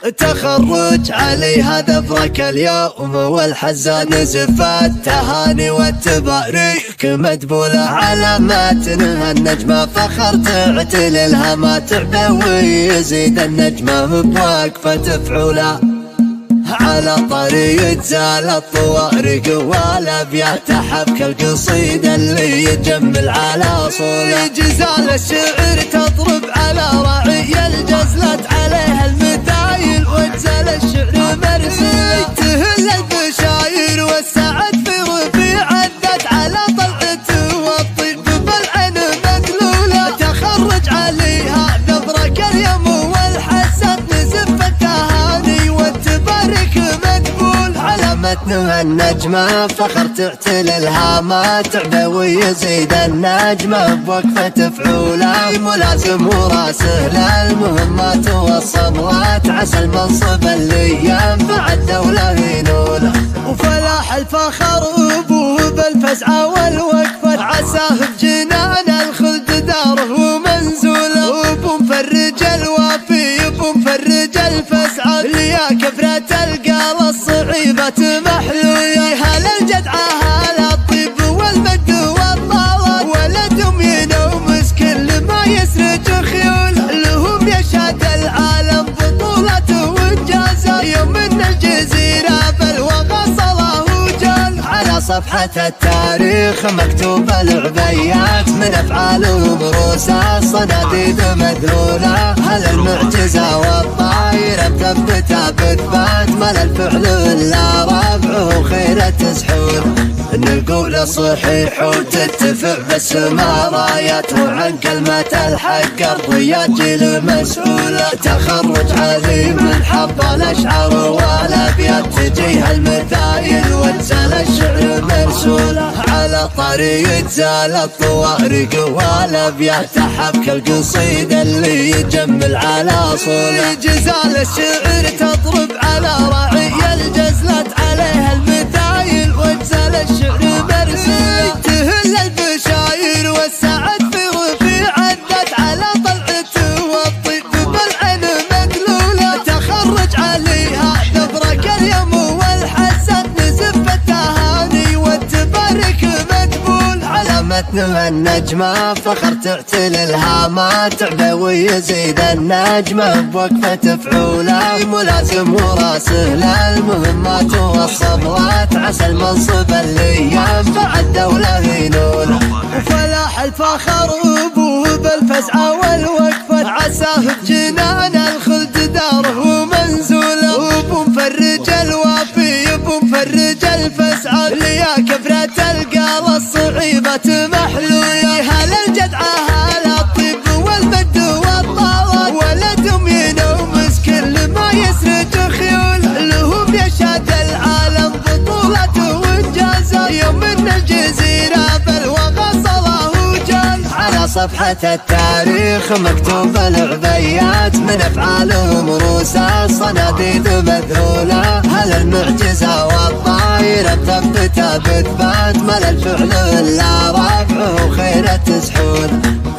تخرج عليها ذفرك اليوم والحزان زفات تهاني والتباريك مدبولة على متنها النجمة فخر تعتل الهما تعبه ويزيد النجمة بوقفة فعولة على طريق زال الطوارق والابيات حبك القصيد اللي يجمل على صولة جزال الشعر تضرب على راعي الجزلة عليها المثايل وجزال الشعر مرسل تهل البشاير والسعد في رفيع عدت على طلعته والطيب بالعين مدلولة تخرج عليها ذبرك اليوم والحسن نزف التهاني والتبارك مدبول على متنها النجمة فخر تعتل الهامة تعبه ويزيد النجمة بوقفة فعولة ملازم وراسه للمهمات والصبرات عسى المنصب اللي ينفع الدولة ينوله وفلاح الفخر ابوه بالفزعة والوقفة عساه بجنان الخلد داره ومنزوله وابو مفرج الوافي ابو مفرج الفزعة ليا كفرة القال الصعيبة محلولة هل الجدعة هل الطيب والمجد والطلب ولدهم ينومس كل ما يسرج خيول لهم يشهد العالم بطولته وانجازه يوم من الجزيرة بالوغى صله وجل على صفحة التاريخ مكتوب العبيات من افعالهم روسا صناديد مذلولة هل المعجزة والطايرة مثبتة باثبات مال الفعل الا ربعه خيرة تسحول نقول صحيح وتتفق بس ما رايته عن كلمة الحق الرياض جيل مسؤولة تخرج علي من حب الاشعار والابيات تجيها المثايل وتزال الشعر مرسولة على طريق زال الطوارق والابيات حبك القصيد اللي يجمل على صولة جزال الشعر تضرب على راعي الجزلة عليها المثايل وجزال الشعر مرسل تهل البشاير والسعد في رفيع عدت على طلعته والطيب بالعين مدلولة تخرج عليها ذبرك اليوم والحسن نزف التهاني والتبارك مدبول على متنها النجمة فخر تعتل الهامة تعبه ويزيد النجمة بوقفة فعولة ملازم وراسه للمهمات والصبرات عسى المنصب اللي ينفع الدولة ينوله وفلاح الفخر ابوه بالفزعة والوقفة عساه بجنان الخلد داره ومنزوله وابو مفرج الوافي ابو مفرج الفزعة ليا كفرة القال الصعيبة محلولة هل الجدعة هل الطيب والمجد والطلب ولدهم ينومس كل ما يسرج خيول لهم يشهد العالم بطولته وانجازه يوم من الجزيرة بالوغى صله وجل على صفحة التاريخ مكتوب العبيات من افعالهم روسا صناديد مذهولة هل المعجزة والطايرة مثبتة باثبات مال الفعل الا ربعه خيرة تسحول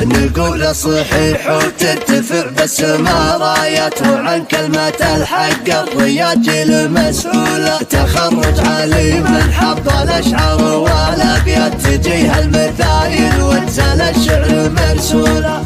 نقول صحيح وتتفق بس ما رايته عن كلمة الحق الرياض جيل مسؤولة تخرج علي من حب الاشعار والابيات تجيها المثايل وتزال الشعر مرسولة